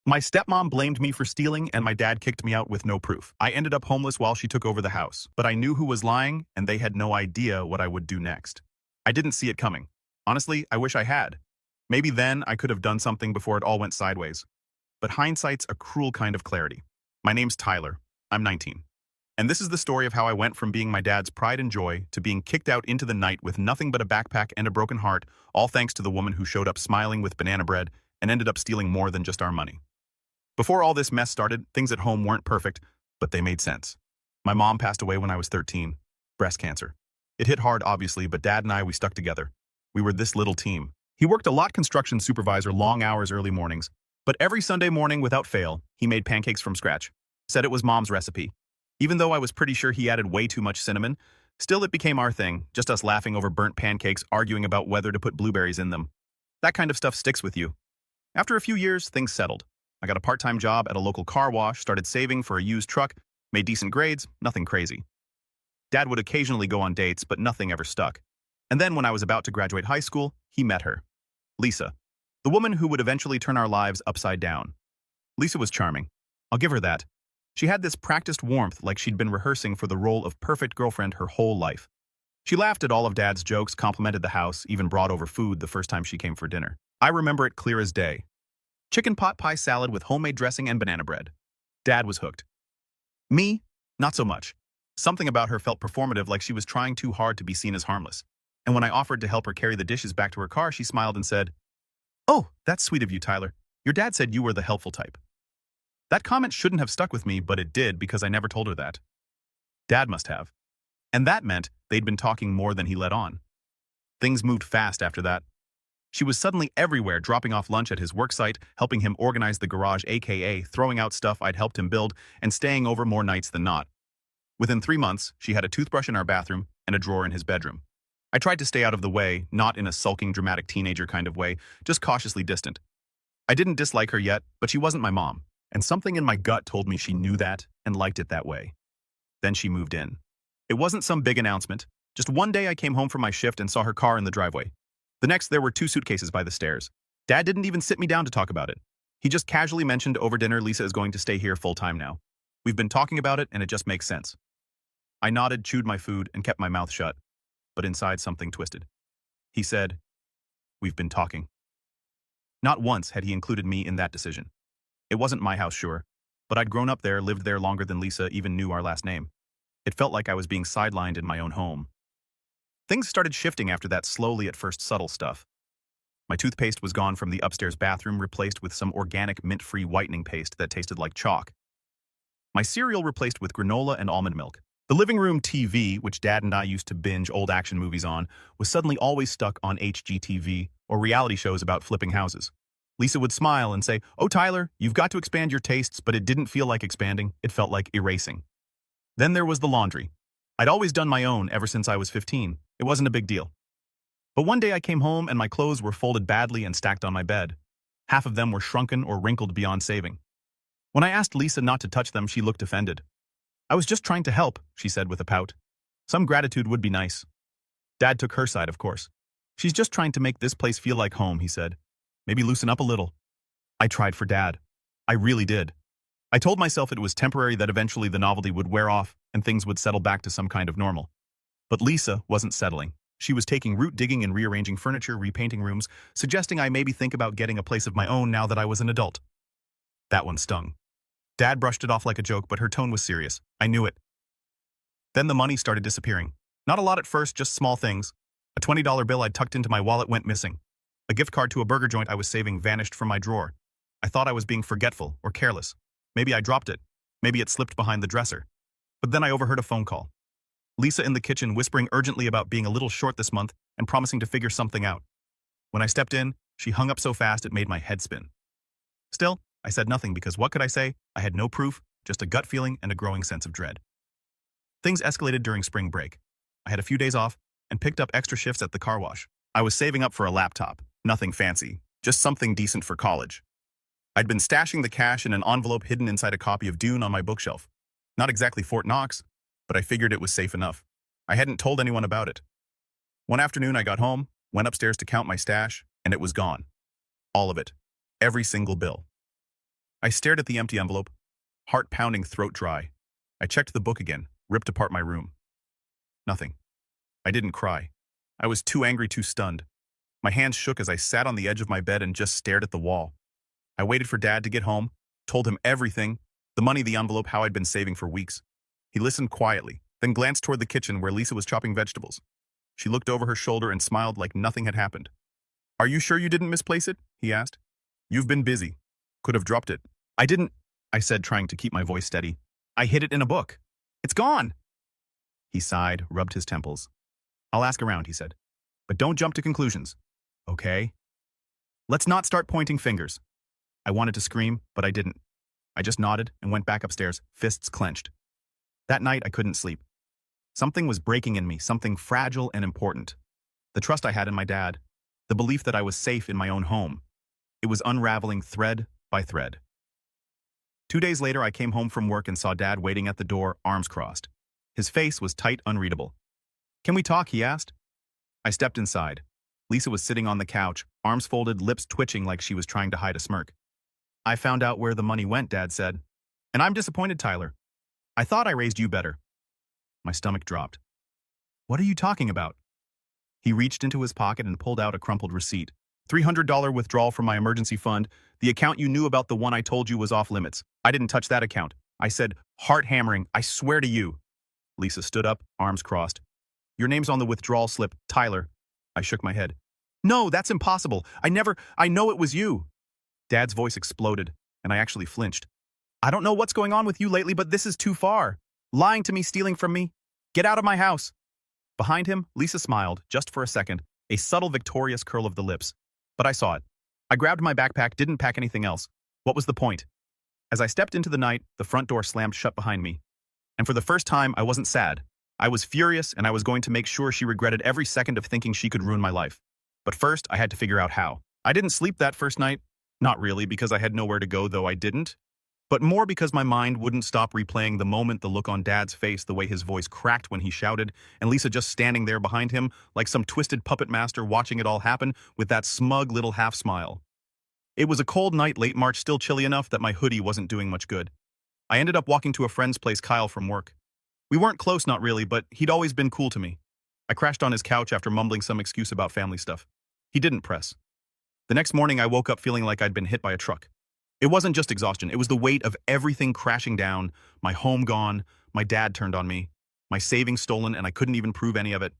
My stepmom blamed me for stealing, and my dad kicked me out with no proof. I ended up homeless while she took over the house, but I knew who was lying, and they had no idea what I would do next. I didn't see it coming. Honestly, I wish I had. Maybe then I could have done something before it all went sideways. But hindsight's a cruel kind of clarity. My name's Tyler. I'm 19. And this is the story of how I went from being my dad's pride and joy to being kicked out into the night with nothing but a backpack and a broken heart, all thanks to the woman who showed up smiling with banana bread and ended up stealing more than just our money. Before all this mess started, things at home weren't perfect, but they made sense. My mom passed away when I was 13, breast cancer. It hit hard, obviously, but Dad and we stuck together. We were this little team. He worked a lot construction supervisor, long hours, early mornings, but every Sunday morning, without fail, he made pancakes from scratch. Said it was Mom's recipe. Even though I was pretty sure he added way too much cinnamon, still it became our thing, just us laughing over burnt pancakes, arguing about whether to put blueberries in them. That kind of stuff sticks with you. After a few years, things settled. I got a part-time job at a local car wash, started saving for a used truck, made decent grades, nothing crazy. Dad would occasionally go on dates, but nothing ever stuck. And then when I was about to graduate high school, he met her. Lisa, the woman who would eventually turn our lives upside down. Lisa was charming. I'll give her that. She had this practiced warmth like she'd been rehearsing for the role of perfect girlfriend her whole life. She laughed at all of Dad's jokes, complimented the house, even brought over food the first time she came for dinner. I remember it clear as day. Chicken pot pie salad with homemade dressing and banana bread. Dad was hooked. Me, not so much. Something about her felt performative, like she was trying too hard to be seen as harmless. And when I offered to help her carry the dishes back to her car, she smiled and said, "Oh, that's sweet of you, Tyler. Your dad said you were the helpful type." That comment shouldn't have stuck with me, but it did because I never told her that. Dad must have. And that meant they'd been talking more than he let on. Things moved fast after that. She was suddenly everywhere, dropping off lunch at his worksite, helping him organize the garage, aka throwing out stuff I'd helped him build, and staying over more nights than not. Within 3 months, she had a toothbrush in our bathroom and a drawer in his bedroom. I tried to stay out of the way, not in a sulking, dramatic teenager kind of way, just cautiously distant. I didn't dislike her yet, but she wasn't my mom, and something in my gut told me she knew that and liked it that way. Then she moved in. It wasn't some big announcement. Just one day I came home from my shift and saw her car in the driveway. The next, there were 2 suitcases by the stairs. Dad didn't even sit me down to talk about it. He just casually mentioned over dinner, "Lisa is going to stay here full-time now. We've been talking about it, and it just makes sense." I nodded, chewed my food, and kept my mouth shut. But inside, something twisted. He said, "We've been talking." Not once had he included me in that decision. It wasn't my house, sure, but I'd grown up there, lived there longer than Lisa even knew our last name. It felt like I was being sidelined in my own home. Things started shifting after that, slowly, at first subtle stuff. My toothpaste was gone from the upstairs bathroom, replaced with some organic mint-free whitening paste that tasted like chalk. My cereal replaced with granola and almond milk. The living room TV, which Dad and I used to binge old action movies on, was suddenly always stuck on HGTV or reality shows about flipping houses. Lisa would smile and say, "Oh, Tyler, you've got to expand your tastes," but it didn't feel like expanding, it felt like erasing. Then there was the laundry. I'd always done my own ever since I was 15. It wasn't a big deal. But one day I came home and my clothes were folded badly and stacked on my bed. Half of them were shrunken or wrinkled beyond saving. When I asked Lisa not to touch them, she looked offended. "I was just trying to help," she said with a pout. "Some gratitude would be nice." Dad took her side, of course. "She's just trying to make this place feel like home," he said. "Maybe loosen up a little." I tried for Dad. I really did. I told myself it was temporary, that eventually the novelty would wear off and things would settle back to some kind of normal. But Lisa wasn't settling. She was taking root digging and rearranging furniture, repainting rooms, suggesting I maybe think about getting a place of my own now that I was an adult. That one stung. Dad brushed it off like a joke, but her tone was serious. I knew it. Then the money started disappearing. Not a lot at first, just small things. A $20 bill I'd tucked into my wallet went missing. A gift card to a burger joint I was saving vanished from my drawer. I thought I was being forgetful or careless. Maybe I dropped it. Maybe it slipped behind the dresser. But then I overheard a phone call. Lisa in the kitchen whispering urgently about being a little short this month and promising to figure something out. When I stepped in, she hung up so fast it made my head spin. Still, I said nothing because what could I say? I had no proof, just a gut feeling and a growing sense of dread. Things escalated during spring break. I had a few days off and picked up extra shifts at the car wash. I was saving up for a laptop, nothing fancy, just something decent for college. I'd been stashing the cash in an envelope hidden inside a copy of Dune on my bookshelf. Not exactly Fort Knox, but I figured it was safe enough. I hadn't told anyone about it. One afternoon I got home, went upstairs to count my stash, and it was gone. All of it. Every single bill. I stared at the empty envelope, heart pounding, throat dry. I checked the book again, ripped apart my room. Nothing. I didn't cry. I was too angry, too stunned. My hands shook as I sat on the edge of my bed and just stared at the wall. I waited for Dad to get home, told him everything, the money, the envelope, how I'd been saving for weeks. He listened quietly, then glanced toward the kitchen where Lisa was chopping vegetables. She looked over her shoulder and smiled like nothing had happened. "Are you sure you didn't misplace it?" he asked. "You've been busy. Could have dropped it." "I didn't," I said, trying to keep my voice steady. "I hid it in a book. It's gone." He sighed, rubbed his temples. "I'll ask around," he said. "But don't jump to conclusions. Okay? Let's not start pointing fingers." I wanted to scream, but I didn't. I just nodded and went back upstairs, fists clenched. That night, I couldn't sleep. Something was breaking in me, something fragile and important. The trust I had in my dad, the belief that I was safe in my own home. It was unraveling thread by thread. 2 days later, I came home from work and saw Dad waiting at the door, arms crossed. His face was tight, unreadable. "Can we talk?" he asked. I stepped inside. Lisa was sitting on the couch, arms folded, lips twitching like she was trying to hide a smirk. "I found out where the money went," Dad said. "And I'm disappointed, Tyler. I thought I raised you better." My stomach dropped. "What are you talking about?" He reached into his pocket and pulled out a crumpled receipt. $300 withdrawal from my emergency fund. The account you knew about, the one I told you was off limits. I didn't touch that account. I said, heart hammering, "I swear to you." Lisa stood up, arms crossed. "Your name's on the withdrawal slip, Tyler." I shook my head. "No, that's impossible. I know it was you." Dad's voice exploded, and I actually flinched. "I don't know what's going on with you lately, but this is too far. Lying to me, stealing from me. Get out of my house." Behind him, Lisa smiled, just for a second, a subtle victorious curl of the lips. But I saw it. I grabbed my backpack, didn't pack anything else. What was the point? As I stepped into the night, the front door slammed shut behind me. And for the first time, I wasn't sad. I was furious, and I was going to make sure she regretted every second of thinking she could ruin my life. But first, I had to figure out how. I didn't sleep that first night. Not really, because I had nowhere to go, though I didn't. But more because my mind wouldn't stop replaying the moment, the look on Dad's face, the way his voice cracked when he shouted, and Lisa just standing there behind him, like some twisted puppet master watching it all happen with that smug little half smile. It was a cold night, late March, still chilly enough that my hoodie wasn't doing much good. I ended up walking to a friend's place, Kyle, from work. We weren't close, not really, but he'd always been cool to me. I crashed on his couch after mumbling some excuse about family stuff. He didn't press. The next morning, I woke up feeling like I'd been hit by a truck. It wasn't just exhaustion, it was the weight of everything crashing down, my home gone, my dad turned on me, my savings stolen, and I couldn't even prove any of it.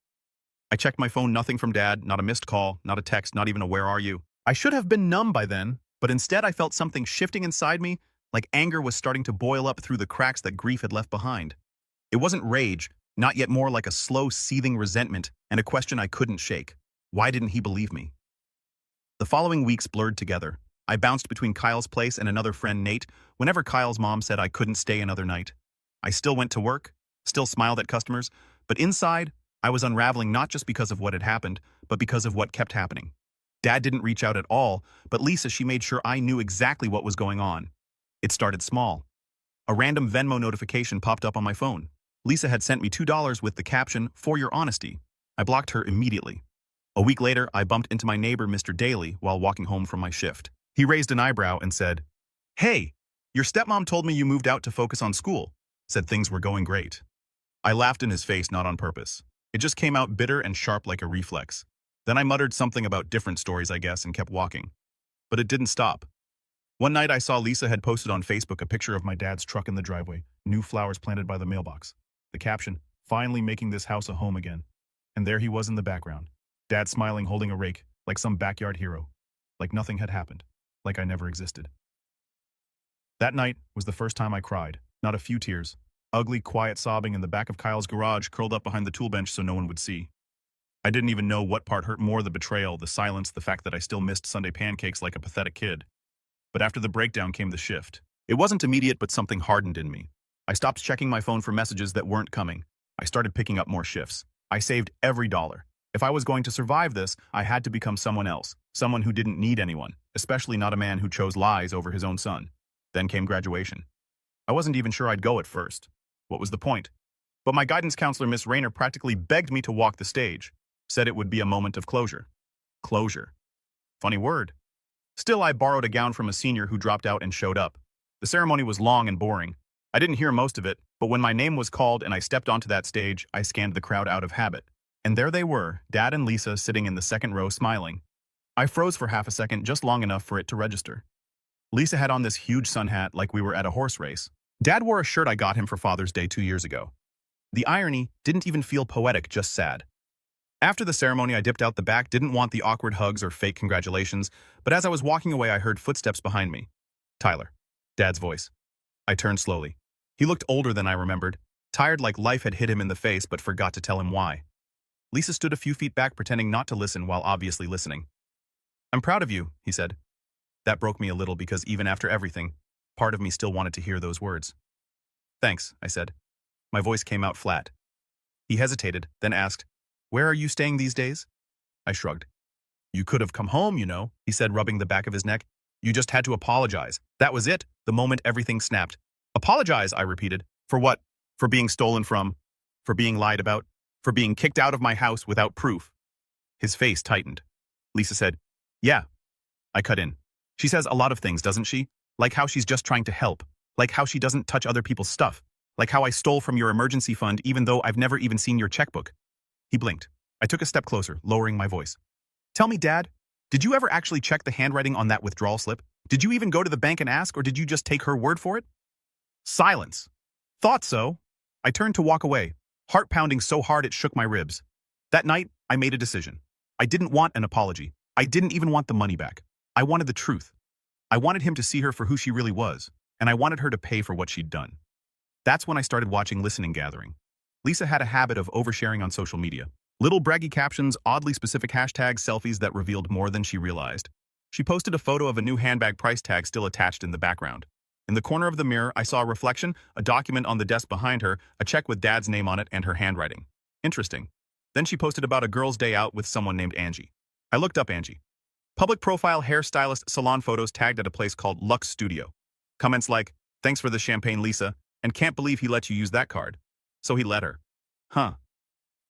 I checked my phone, nothing from Dad, not a missed call, not a text, not even a "where are you?" I should have been numb by then, but instead I felt something shifting inside me, like anger was starting to boil up through the cracks that grief had left behind. It wasn't rage, not yet, more like a slow, seething resentment and a question I couldn't shake. Why didn't he believe me? The following weeks blurred together. I bounced between Kyle's place and another friend, Nate, whenever Kyle's mom said I couldn't stay another night. I still went to work, still smiled at customers, but inside, I was unraveling, not just because of what had happened, but because of what kept happening. Dad didn't reach out at all, but Lisa, she made sure I knew exactly what was going on. It started small. A random Venmo notification popped up on my phone. Lisa had sent me $2 with the caption, "For your honesty." I blocked her immediately. A week later, I bumped into my neighbor, Mr. Daly, while walking home from my shift. He raised an eyebrow and said, "Hey, your stepmom told me you moved out to focus on school. Said things were going great." I laughed in his face, not on purpose. It just came out bitter and sharp like a reflex. Then I muttered something about different stories, I guess, and kept walking. But it didn't stop. One night I saw Lisa had posted on Facebook a picture of my dad's truck in the driveway, new flowers planted by the mailbox. The caption, "Finally making this house a home again." And there he was in the background, Dad smiling, holding a rake, like some backyard hero. Like nothing had happened. Like I never existed. That night was the first time I cried, not a few tears. Ugly, quiet sobbing in the back of Kyle's garage, curled up behind the tool bench so no one would see. I didn't even know what part hurt more, the betrayal, the silence, the fact that I still missed Sunday pancakes like a pathetic kid. But after the breakdown came the shift. It wasn't immediate, but something hardened in me. I stopped checking my phone for messages that weren't coming. I started picking up more shifts. I saved every dollar. If I was going to survive this, I had to become someone else, someone who didn't need anyone, especially not a man who chose lies over his own son. Then came graduation. I wasn't even sure I'd go at first. What was the point? But my guidance counselor, Miss Rayner, practically begged me to walk the stage, said it would be a moment of closure. Closure. Funny word. Still, I borrowed a gown from a senior who dropped out and showed up. The ceremony was long and boring. I didn't hear most of it, but when my name was called and I stepped onto that stage, I scanned the crowd out of habit. And there they were, Dad and Lisa sitting in the second row smiling. I froze for half a second, just long enough for it to register. Lisa had on this huge sun hat like we were at a horse race. Dad wore a shirt I got him for Father's Day 2 years ago. The irony didn't even feel poetic, just sad. After the ceremony, I dipped out the back, didn't want the awkward hugs or fake congratulations, but as I was walking away, I heard footsteps behind me. Tyler. Dad's voice. I turned slowly. He looked older than I remembered, tired like life had hit him in the face but forgot to tell him why. Lisa stood a few feet back pretending not to listen while obviously listening. "I'm proud of you," he said. That broke me a little because even after everything, part of me still wanted to hear those words. "Thanks," I said. My voice came out flat. He hesitated, then asked, "Where are you staying these days?" I shrugged. "You could have come home, you know," he said, rubbing the back of his neck. "You just had to apologize. That was it, the moment everything snapped." "Apologize," I repeated. "For what? For being stolen from? For being lied about? For being kicked out of my house without proof?" His face tightened. Lisa said, "Yeah." I cut in. "She says a lot of things, doesn't she? Like how she's just trying to help. Like how she doesn't touch other people's stuff. Like how I stole from your emergency fund even though I've never even seen your checkbook." He blinked. I took a step closer, lowering my voice. "Tell me, Dad, did you ever actually check the handwriting on that withdrawal slip? Did you even go to the bank and ask, or did you just take her word for it?" Silence. "Thought so." I turned to walk away, heart pounding so hard it shook my ribs. That night, I made a decision. I didn't want an apology. I didn't even want the money back. I wanted the truth. I wanted him to see her for who she really was, and I wanted her to pay for what she'd done. That's when I started watching Listening Gathering. Lisa had a habit of oversharing on social media. Little braggy captions, oddly specific hashtags, selfies that revealed more than she realized. She posted a photo of a new handbag price tag still attached in the background. In the corner of the mirror, I saw a reflection, a document on the desk behind her, a check with Dad's name on it and her handwriting. Interesting. Then she posted about a girl's day out with someone named Angie. I looked up Angie. Public profile hairstylist salon photos tagged at a place called Lux Studio. Comments like, "Thanks for the champagne, Lisa," and "Can't believe he let you use that card." So he let her. Huh.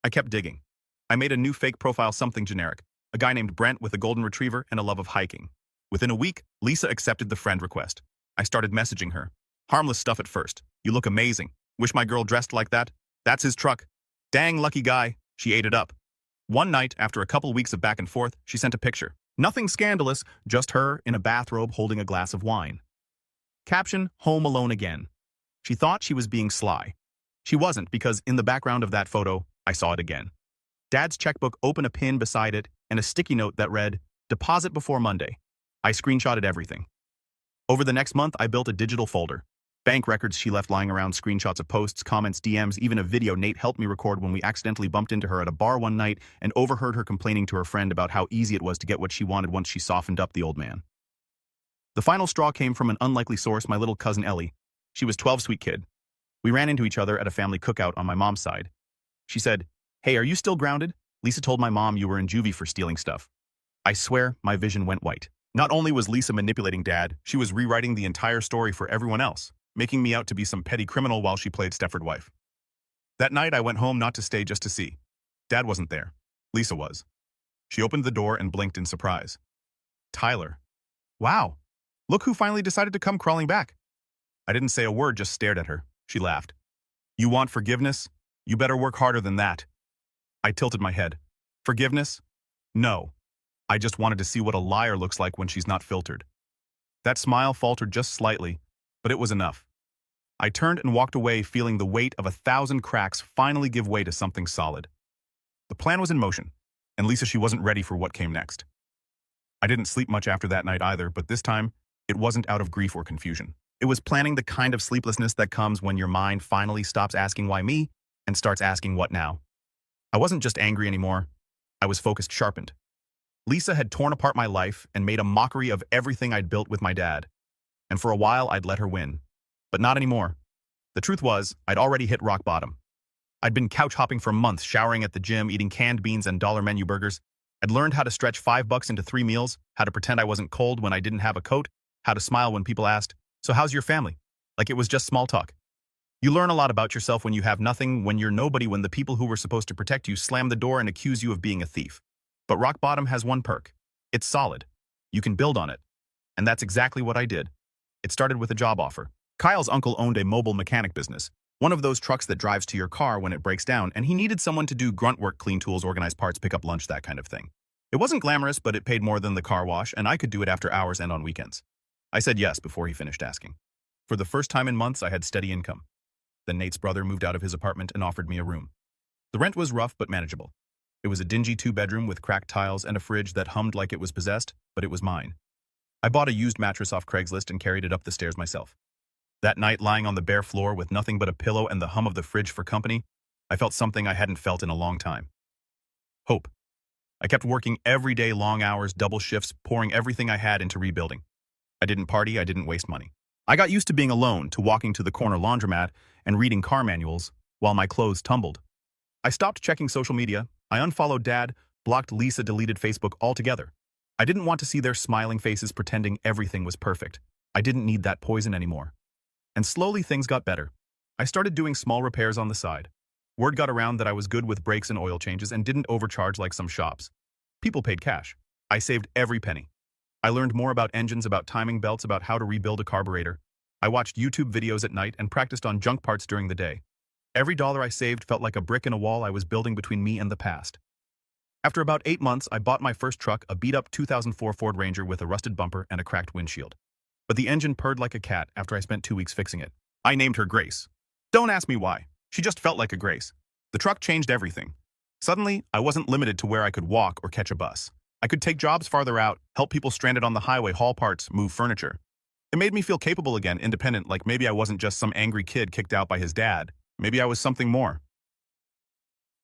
I kept digging. I made a new fake profile, something generic. A guy named Brent with a golden retriever and a love of hiking. Within a week, Lisa accepted the friend request. I started messaging her. Harmless stuff at first. "You look amazing. Wish my girl dressed like that. That's his truck. Dang lucky guy." She ate it up. One night, after a couple weeks of back and forth, she sent a picture. Nothing scandalous, just her in a bathrobe holding a glass of wine. Caption, "Home alone again." She thought she was being sly. She wasn't, because in the background of that photo, I saw it again. Dad's checkbook, open, a pin beside it, and a sticky note that read, "Deposit before Monday." I screenshotted everything. Over the next month, I built a digital folder. Bank records she left lying around, screenshots of posts, comments, DMs, even a video Nate helped me record when we accidentally bumped into her at a bar one night and overheard her complaining to her friend about how easy it was to get what she wanted once she softened up the old man. The final straw came from an unlikely source, my little cousin Ellie. She was 12, sweet kid. We ran into each other at a family cookout on my mom's side. She said, "Hey, are you still grounded? Lisa told my mom you were in juvie for stealing stuff." I swear, my vision went white. Not only was Lisa manipulating Dad, she was rewriting the entire story for everyone else, making me out to be some petty criminal while she played Stepford wife. That night, I went home not to stay, just to see. Dad wasn't there. Lisa was. She opened the door and blinked in surprise. "Tyler. Wow. Look who finally decided to come crawling back." I didn't say a word, just stared at her. She laughed. "You want forgiveness? You better work harder than that." I tilted my head. "Forgiveness? No. I just wanted to see what a liar looks like when she's not filtered." That smile faltered just slightly, but it was enough. I turned and walked away, feeling the weight of 1,000 cracks finally give way to something solid. The plan was in motion, and Lisa, she wasn't ready for what came next. I didn't sleep much after that night either, but this time, it wasn't out of grief or confusion. It was planning the kind of sleeplessness that comes when your mind finally stops asking why me and starts asking what now. I wasn't just angry anymore. I was focused, sharpened. Lisa had torn apart my life and made a mockery of everything I'd built with my dad. And for a while, I'd let her win. But not anymore. The truth was, I'd already hit rock bottom. I'd been couch hopping for months, showering at the gym, eating canned beans and dollar menu burgers. I'd learned how to stretch $5 into 3 meals, how to pretend I wasn't cold when I didn't have a coat, how to smile when people asked, "So how's your family?" Like it was just small talk. You learn a lot about yourself when you have nothing, when you're nobody, when the people who were supposed to protect you slam the door and accuse you of being a thief. But rock bottom has one perk. It's solid. You can build on it. And that's exactly what I did. It started with a job offer. Kyle's uncle owned a mobile mechanic business, one of those trucks that drives to your car when it breaks down, and he needed someone to do grunt work, clean tools, organize parts, pick up lunch, that kind of thing. It wasn't glamorous, but it paid more than the car wash, and I could do it after hours and on weekends. I said yes before he finished asking. For the first time in months, I had steady income. Then Nate's brother moved out of his apartment and offered me a room. The rent was rough but manageable. It was a dingy two-bedroom with cracked tiles and a fridge that hummed like it was possessed, but it was mine. I bought a used mattress off Craigslist and carried it up the stairs myself. That night, lying on the bare floor with nothing but a pillow and the hum of the fridge for company, I felt something I hadn't felt in a long time. Hope. I kept working every day, long hours, double shifts, pouring everything I had into rebuilding. I didn't party, I didn't waste money. I got used to being alone, to walking to the corner laundromat and reading car manuals while my clothes tumbled. I stopped checking social media, I unfollowed Dad, blocked Lisa, deleted Facebook altogether. I didn't want to see their smiling faces pretending everything was perfect. I didn't need that poison anymore. And slowly things got better. I started doing small repairs on the side. Word got around that I was good with brakes and oil changes and didn't overcharge like some shops. People paid cash. I saved every penny. I learned more about engines, about timing belts, about how to rebuild a carburetor. I watched YouTube videos at night and practiced on junk parts during the day. Every dollar I saved felt like a brick in a wall I was building between me and the past. After about 8 months, I bought my first truck, a beat-up 2004 Ford Ranger with a rusted bumper and a cracked windshield. But the engine purred like a cat after I spent 2 weeks fixing it. I named her Grace. Don't ask me why. She just felt like a Grace. The truck changed everything. Suddenly, I wasn't limited to where I could walk or catch a bus. I could take jobs farther out, help people stranded on the highway, haul parts, move furniture. It made me feel capable again, independent, like maybe I wasn't just some angry kid kicked out by his dad. Maybe I was something more.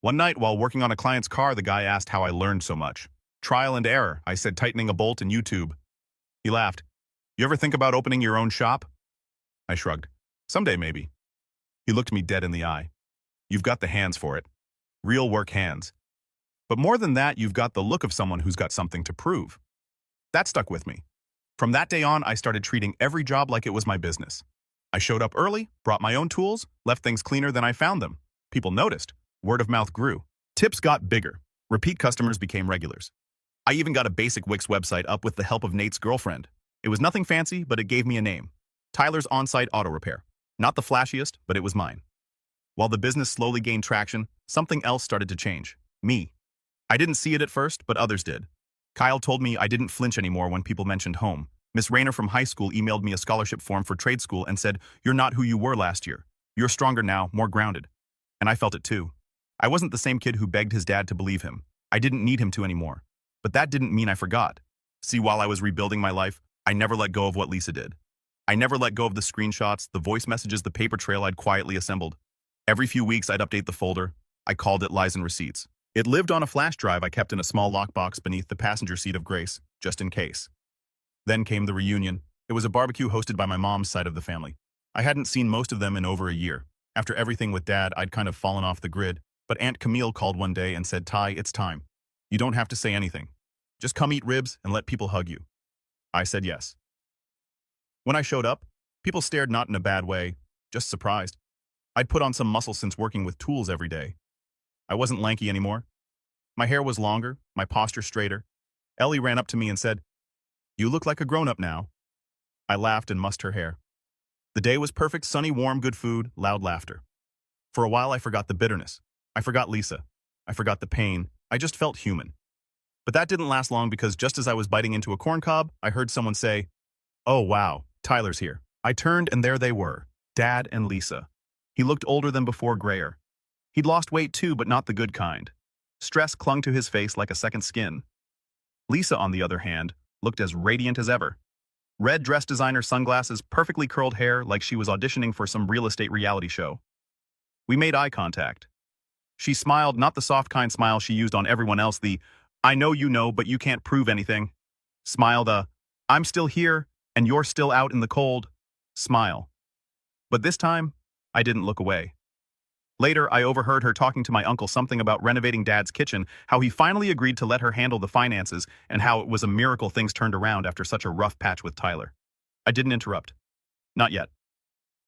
One night, while working on a client's car, the guy asked how I learned so much. Trial and error, I said, tightening a bolt in YouTube. He laughed. You ever think about opening your own shop? I shrugged. Someday, maybe. He looked me dead in the eye. You've got the hands for it. Real work hands. But more than that, you've got the look of someone who's got something to prove. That stuck with me. From that day on, I started treating every job like it was my business. I showed up early, brought my own tools, left things cleaner than I found them. People noticed. Word of mouth grew. Tips got bigger. Repeat customers became regulars. I even got a basic Wix website up with the help of Nate's girlfriend. It was nothing fancy, but it gave me a name. Tyler's On-Site Auto Repair. Not the flashiest, but it was mine. While the business slowly gained traction, something else started to change. Me. I didn't see it at first, but others did. Kyle told me I didn't flinch anymore when people mentioned home. Miss Rayner from high school emailed me a scholarship form for trade school and said, "You're not who you were last year. You're stronger now, more grounded." And I felt it too. I wasn't the same kid who begged his dad to believe him. I didn't need him to anymore. But that didn't mean I forgot. See, while I was rebuilding my life, I never let go of what Lisa did. I never let go of the screenshots, the voice messages, the paper trail I'd quietly assembled. Every few weeks, I'd update the folder. I called it Lies and Receipts. It lived on a flash drive I kept in a small lockbox beneath the passenger seat of Grace, just in case. Then came the reunion. It was a barbecue hosted by my mom's side of the family. I hadn't seen most of them in over a year. After everything with Dad, I'd kind of fallen off the grid. But Aunt Camille called one day and said, "Ty, it's time. You don't have to say anything. Just come eat ribs and let people hug you." I said yes. When I showed up, people stared, not in a bad way, just surprised. I'd put on some muscle since working with tools every day. I wasn't lanky anymore. My hair was longer, my posture straighter. Ellie ran up to me and said, "You look like a grown-up now." I laughed and mussed her hair. The day was perfect, sunny, warm, good food, loud laughter. For a while, I forgot the bitterness. I forgot Lisa. I forgot the pain. I just felt human. But that didn't last long because just as I was biting into a corn cob, I heard someone say, "Oh, wow, Tyler's here." I turned and there they were, Dad and Lisa. He looked older than before, grayer. He'd lost weight too, but not the good kind. Stress clung to his face like a second skin. Lisa, on the other hand, looked as radiant as ever. Red dress designer sunglasses, perfectly curled hair like she was auditioning for some real estate reality show. We made eye contact. She smiled, not the soft kind smile she used on everyone else, the "I know you know, but you can't prove anything" smile, the "I'm still here, and you're still out in the cold" smile. But this time, I didn't look away. Later, I overheard her talking to my uncle something about renovating Dad's kitchen, how he finally agreed to let her handle the finances, and how it was a miracle things turned around after such a rough patch with Tyler. I didn't interrupt. Not yet.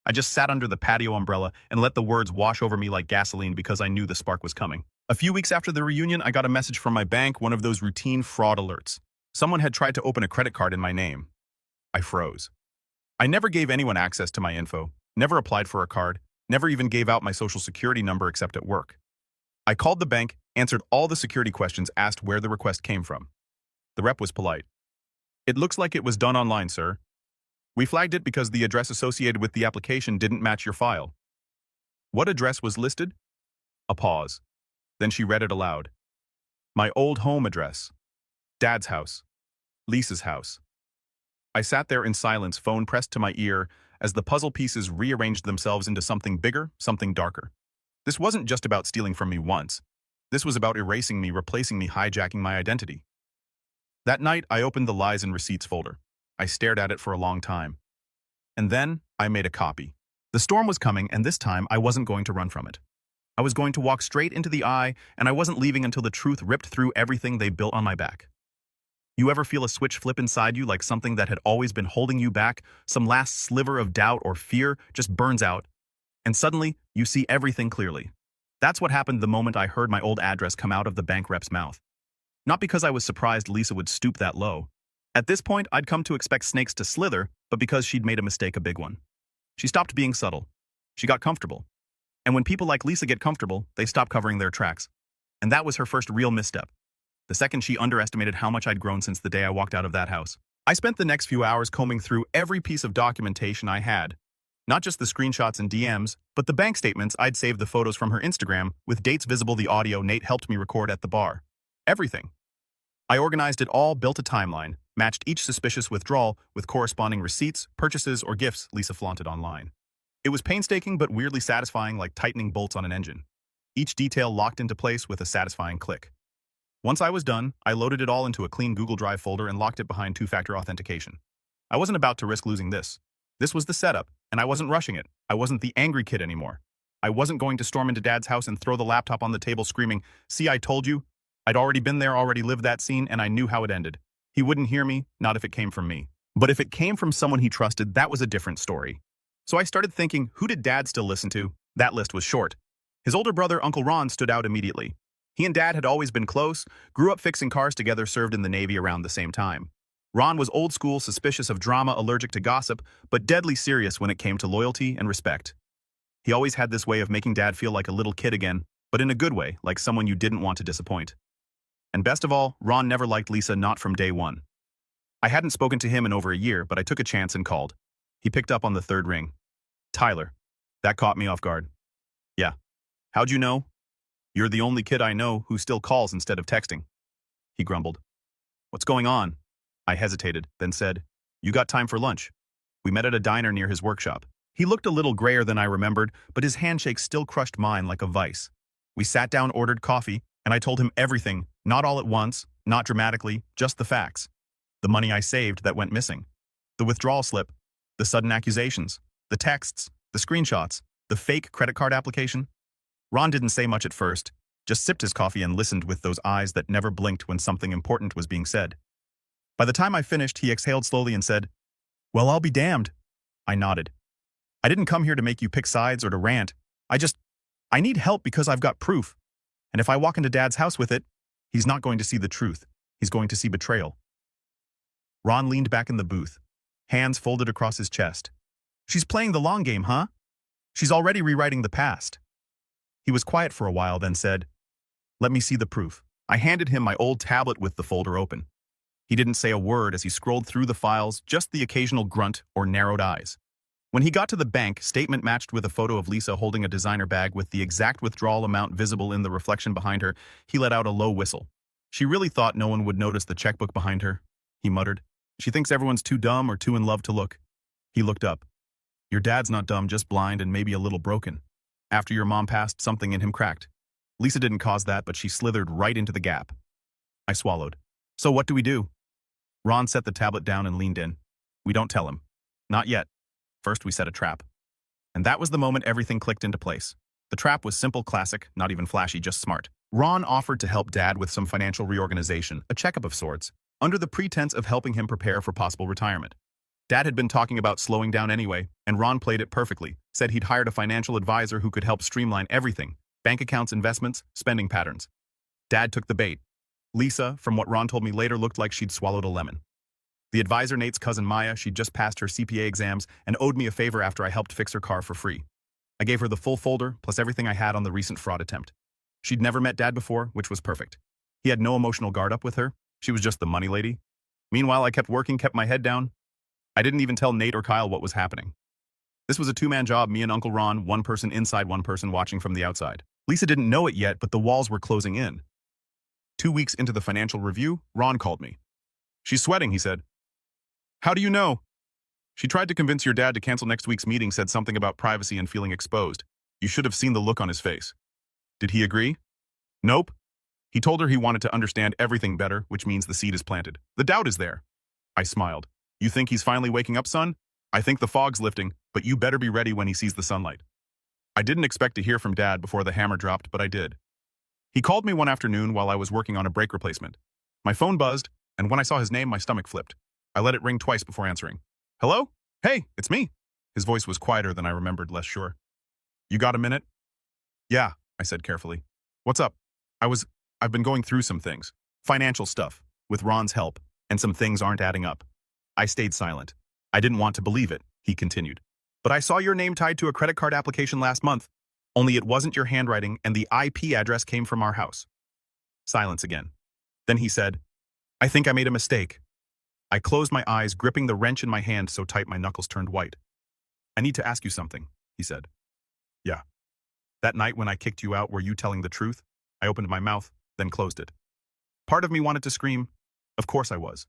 I just sat under the patio umbrella and let the words wash over me like gasoline because I knew the spark was coming. A few weeks after the reunion, I got a message from my bank, one of those routine fraud alerts. Someone had tried to open a credit card in my name. I froze. I never gave anyone access to my info, never applied for a card, never even gave out my social security number except at work. I called the bank, answered all the security questions, asked where the request came from. The rep was polite. "It looks like it was done online, sir. We flagged it because the address associated with the application didn't match your file." "What address was listed?" A pause. Then she read it aloud. "My old home address. Dad's house. Lisa's house." I sat there in silence, phone pressed to my ear, as the puzzle pieces rearranged themselves into something bigger, something darker. This wasn't just about stealing from me once. This was about erasing me, replacing me, hijacking my identity. That night, I opened the lies and receipts folder. I stared at it for a long time. And then, I made a copy. The storm was coming, and this time, I wasn't going to run from it. I was going to walk straight into the eye, and I wasn't leaving until the truth ripped through everything they built on my back. You ever feel a switch flip inside you, like something that had always been holding you back, some last sliver of doubt or fear just burns out, and suddenly, you see everything clearly? That's what happened the moment I heard my old address come out of the bank rep's mouth. Not because I was surprised Lisa would stoop that low. At this point, I'd come to expect snakes to slither, but because she'd made a mistake, a big one. She stopped being subtle. She got comfortable. And when people like Lisa get comfortable, they stop covering their tracks. And that was her first real misstep. The second she underestimated how much I'd grown since the day I walked out of that house. I spent the next few hours combing through every piece of documentation I had. Not just the screenshots and DMs, but the bank statements. I'd saved the photos from her Instagram, with dates visible, the audio Nate helped me record at the bar. Everything. I organized it all, built a timeline, matched each suspicious withdrawal with corresponding receipts, purchases, or gifts Lisa flaunted online. It was painstaking but weirdly satisfying, like tightening bolts on an engine. Each detail locked into place with a satisfying click. Once I was done, I loaded it all into a clean Google Drive folder and locked it behind two-factor authentication. I wasn't about to risk losing this. This was the setup, and I wasn't rushing it. I wasn't the angry kid anymore. I wasn't going to storm into Dad's house and throw the laptop on the table screaming, "See, I told you." I'd already been there, already lived that scene, and I knew how it ended. He wouldn't hear me, not if it came from me. But if it came from someone he trusted, that was a different story. So I started thinking, who did Dad still listen to? That list was short. His older brother, Uncle Ron, stood out immediately. He and Dad had always been close, grew up fixing cars together, served in the Navy around the same time. Ron was old school, suspicious of drama, allergic to gossip, but deadly serious when it came to loyalty and respect. He always had this way of making Dad feel like a little kid again, but in a good way, like someone you didn't want to disappoint. And best of all, Ron never liked Lisa, not from day one. I hadn't spoken to him in over a year, but I took a chance and called. He picked up on the third ring. "Tyler." That caught me off guard. "Yeah. How'd you know?" "You're the only kid I know who still calls instead of texting," he grumbled. "What's going on?" I hesitated, then said, "You got time for lunch?" We met at a diner near his workshop. He looked a little grayer than I remembered, but his handshake still crushed mine like a vice. We sat down, ordered coffee, and I told him everything, not all at once, not dramatically, just the facts. The money I saved that went missing. The withdrawal slip. The sudden accusations. The texts. The screenshots. The fake credit card application. Ron didn't say much at first, just sipped his coffee and listened with those eyes that never blinked when something important was being said. By the time I finished, he exhaled slowly and said, "Well, I'll be damned." I nodded. "I didn't come here to make you pick sides or to rant. I need help because I've got proof. And if I walk into Dad's house with it, he's not going to see the truth. He's going to see betrayal." Ron leaned back in the booth, hands folded across his chest. "She's playing the long game, huh? She's already rewriting the past." He was quiet for a while, then said, "Let me see the proof." I handed him my old tablet with the folder open. He didn't say a word as he scrolled through the files, just the occasional grunt or narrowed eyes. When he got to the bank statement matched with a photo of Lisa holding a designer bag with the exact withdrawal amount visible in the reflection behind her, he let out a low whistle. "She really thought no one would notice the checkbook behind her," he muttered. "She thinks everyone's too dumb or too in love to look." He looked up. "Your dad's not dumb, just blind and maybe a little broken. After your mom passed, something in him cracked. Lisa didn't cause that, but she slithered right into the gap." I swallowed. "So what do we do?" Ron set the tablet down and leaned in. "We don't tell him. Not yet. First we set a trap." And that was the moment everything clicked into place. The trap was simple, classic, not even flashy, just smart. Ron offered to help Dad with some financial reorganization, a checkup of sorts, under the pretense of helping him prepare for possible retirement. Dad had been talking about slowing down anyway, and Ron played it perfectly, said he'd hired a financial advisor who could help streamline everything, bank accounts, investments, spending patterns. Dad took the bait. Lisa, from what Ron told me later, looked like she'd swallowed a lemon. The advisor Nate's cousin Maya, she'd just passed her CPA exams and owed me a favor after I helped fix her car for free. I gave her the full folder, plus everything I had on the recent fraud attempt. She'd never met Dad before, which was perfect. He had no emotional guard up with her. She was just the money lady. Meanwhile, I kept working, kept my head down. I didn't even tell Nate or Kyle what was happening. This was a two-man job, me and Uncle Ron, one person inside, one person watching from the outside. Lisa didn't know it yet, but the walls were closing in. 2 weeks into the financial review, Ron called me. "She's sweating," he said. "How do you know?" "She tried to convince your dad to cancel next week's meeting, said something about privacy and feeling exposed. You should have seen the look on his face." "Did he agree?" "Nope. He told her he wanted to understand everything better, which means the seed is planted. The doubt is there." I smiled. "You think he's finally waking up, son? I think the fog's lifting, but you better be ready when he sees the sunlight." I didn't expect to hear from Dad before the hammer dropped, but I did. He called me one afternoon while I was working on a brake replacement. My phone buzzed, and when I saw his name, my stomach flipped. I let it ring twice before answering. "Hello? Hey, it's me." His voice was quieter than I remembered, less sure. "You got a minute?" "Yeah," I said carefully. "What's up?" I've been going through some things. Financial stuff, with Ron's help, and some things aren't adding up." I stayed silent. I didn't want to believe it, he continued. "But I saw your name tied to a credit card application last month. Only it wasn't your handwriting, and the IP address came from our house." Silence again. Then he said, "I think I made a mistake." I closed my eyes, gripping the wrench in my hand so tight my knuckles turned white. "I need to ask you something," he said. "Yeah." "That night when I kicked you out, were you telling the truth?" I opened my mouth, then closed it. Part of me wanted to scream. Of course I was.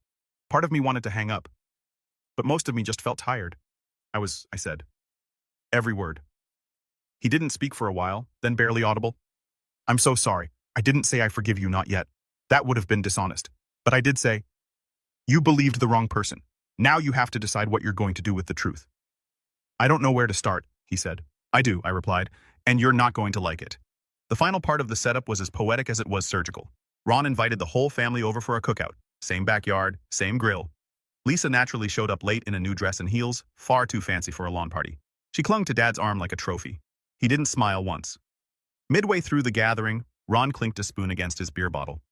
Part of me wanted to hang up. But most of me just felt tired. I said. Every word. He didn't speak for a while, then barely audible. "I'm so sorry. I didn't say I forgive you, not yet. That would have been dishonest. But I did say, you believed the wrong person. Now you have to decide what you're going to do with the truth." "I don't know where to start," he said. "I do," I replied, "and you're not going to like it." The final part of the setup was as poetic as it was surgical. Ron invited the whole family over for a cookout. Same backyard, same grill. Lisa naturally showed up late in a new dress and heels, far too fancy for a lawn party. She clung to Dad's arm like a trophy. He didn't smile once. Midway through the gathering, Ron clinked a spoon against his beer bottle.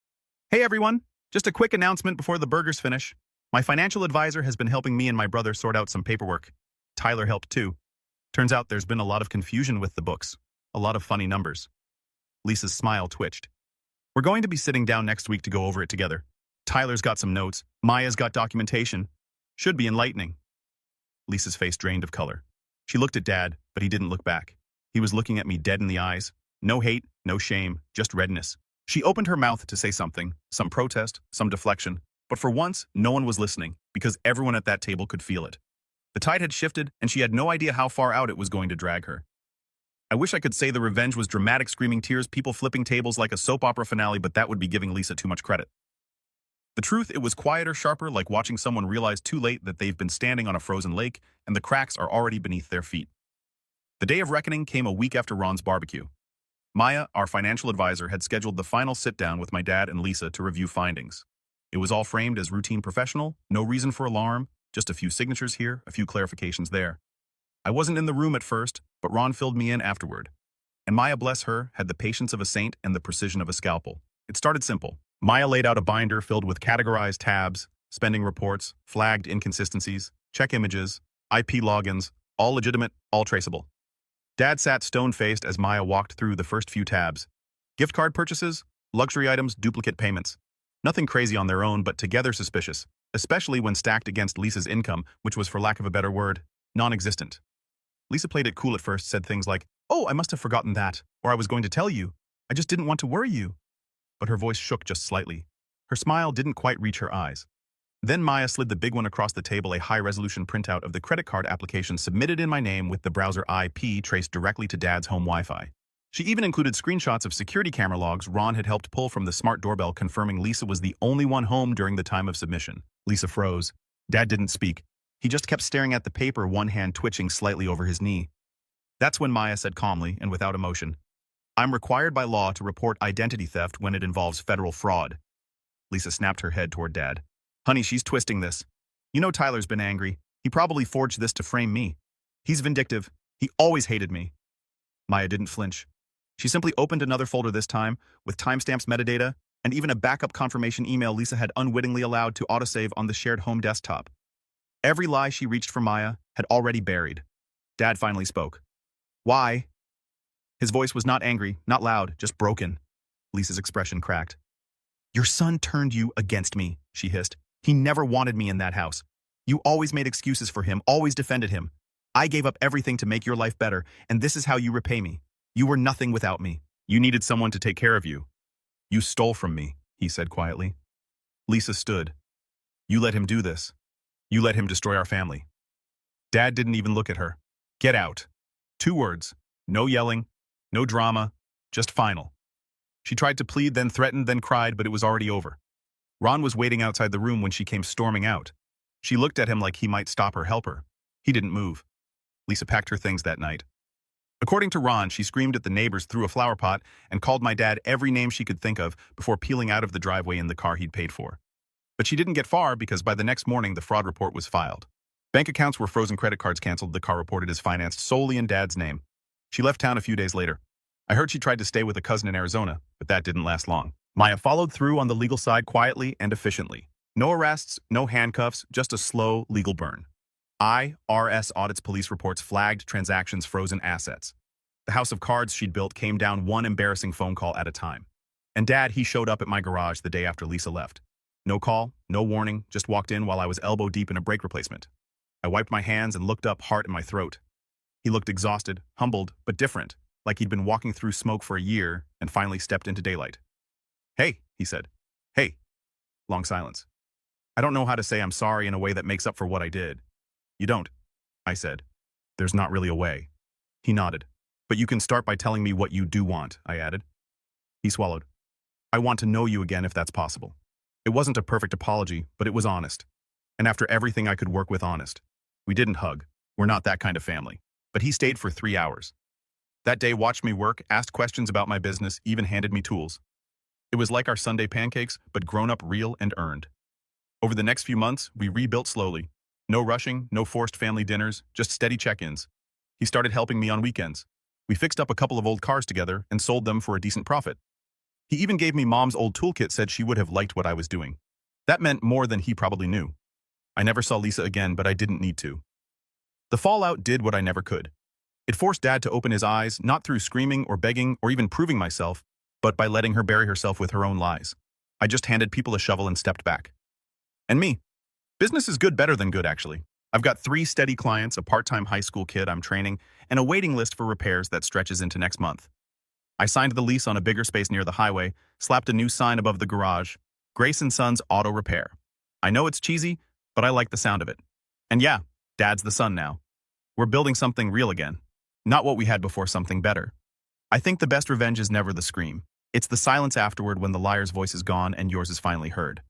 "Hey everyone, just a quick announcement before the burgers finish. My financial advisor has been helping me and my brother sort out some paperwork. Tyler helped too. Turns out there's been a lot of confusion with the books. A lot of funny numbers." Lisa's smile twitched. "We're going to be sitting down next week to go over it together. Tyler's got some notes. Maya's got documentation. Should be enlightening." Lisa's face drained of color. She looked at Dad, but he didn't look back. He was looking at me dead in the eyes. No hate, no shame, just redness. She opened her mouth to say something, some protest, some deflection, but for once, no one was listening, because everyone at that table could feel it. The tide had shifted, and she had no idea how far out it was going to drag her. I wish I could say the revenge was dramatic, screaming tears, people flipping tables like a soap opera finale, but that would be giving Lisa too much credit. The truth, it was quieter, sharper, like watching someone realize too late that they've been standing on a frozen lake and the cracks are already beneath their feet. The day of reckoning came a week after Ron's barbecue. Maya, our financial advisor, had scheduled the final sit-down with my dad and Lisa to review findings. It was all framed as routine professional, no reason for alarm, just a few signatures here, a few clarifications there. I wasn't in the room at first, but Ron filled me in afterward. And Maya, bless her, had the patience of a saint and the precision of a scalpel. It started simple. Maya laid out a binder filled with categorized tabs, spending reports, flagged inconsistencies, check images, IP logins, all legitimate, all traceable. Dad sat stone-faced as Maya walked through the first few tabs. Gift card purchases, luxury items, duplicate payments. Nothing crazy on their own, but together suspicious, especially when stacked against Lisa's income, which was, for lack of a better word, non-existent. Lisa played it cool at first, said things like, "Oh, I must have forgotten that," or "I was going to tell you. I just didn't want to worry you." But her voice shook just slightly. Her smile didn't quite reach her eyes. Then Maya slid the big one across the table, a high-resolution printout of the credit card application submitted in my name with the browser IP traced directly to Dad's home Wi-Fi. She even included screenshots of security camera logs Ron had helped pull from the smart doorbell, confirming Lisa was the only one home during the time of submission. Lisa froze. Dad didn't speak. He just kept staring at the paper, one hand twitching slightly over his knee. That's when Maya said calmly and without emotion, "I'm required by law to report identity theft when it involves federal fraud." Lisa snapped her head toward Dad. "Honey, she's twisting this. You know Tyler's been angry. He probably forged this to frame me. He's vindictive. He always hated me." Maya didn't flinch. She simply opened another folder this time, with timestamps, metadata, and even a backup confirmation email Lisa had unwittingly allowed to autosave on the shared home desktop. Every lie she reached for Maya had already buried. Dad finally spoke. Why? His voice was not angry, not loud, just broken. Lisa's expression cracked. Your son turned you against me, she hissed. He never wanted me in that house. You always made excuses for him, always defended him. I gave up everything to make your life better, and this is how you repay me. You were nothing without me. You needed someone to take care of you. You stole from me, he said quietly. Lisa stood. You let him do this. You let him destroy our family. Dad didn't even look at her. Get out. 2 words. No yelling, no drama, just final. She tried to plead, then threatened, then cried, but it was already over. Ron was waiting outside the room when she came storming out. She looked at him like he might stop her, help her. He didn't move. Lisa packed her things that night. According to Ron, she screamed at the neighbors through a flower pot and called my dad every name she could think of before peeling out of the driveway in the car he'd paid for. But she didn't get far because by the next morning the fraud report was filed. Bank accounts were frozen, credit cards canceled, the car reported as financed solely in Dad's name. She left town a few days later. I heard she tried to stay with a cousin in Arizona, but that didn't last long. Maya followed through on the legal side quietly and efficiently. No arrests, no handcuffs, just a slow legal burn. IRS audits, police reports, flagged transactions, frozen assets. The house of cards she'd built came down one embarrassing phone call at a time. And Dad, he showed up at my garage the day after Lisa left. No call, no warning, just walked in while I was elbow deep in a brake replacement. I wiped my hands and looked up, heart in my throat. He looked exhausted, humbled, but different, like he'd been walking through smoke for a year and finally stepped into daylight. Hey, he said. Hey. Long silence. I don't know how to say I'm sorry in a way that makes up for what I did. You don't, I said. There's not really a way. He nodded. But you can start by telling me what you do want, I added. He swallowed. I want to know you again if that's possible. It wasn't a perfect apology, but it was honest. And after everything I could work with, honest. We didn't hug. We're not that kind of family. But he stayed for 3 hours. That day watched me work, asked questions about my business, even handed me tools. It was like our Sunday pancakes, but grown up, real, and earned. Over the next few months, we rebuilt slowly. No rushing, no forced family dinners, just steady check-ins. He started helping me on weekends. We fixed up a couple of old cars together and sold them for a decent profit. He even gave me Mom's old toolkit, said she would have liked what I was doing. That meant more than he probably knew. I never saw Lisa again, but I didn't need to. The fallout did what I never could. It forced Dad to open his eyes, not through screaming or begging or even proving myself, but by letting her bury herself with her own lies. I just handed people a shovel and stepped back. And me. Business is good, better than good, actually. I've got 3 steady clients, a part-time high school kid I'm training, and a waiting list for repairs that stretches into next month. I signed the lease on a bigger space near the highway, slapped a new sign above the garage, Grace & Sons Auto Repair. I know it's cheesy, but I like the sound of it. And yeah, Dad's the son now. We're building something real again. Not what we had before, something better. I think the best revenge is never the scream. It's the silence afterward when the liar's voice is gone and yours is finally heard.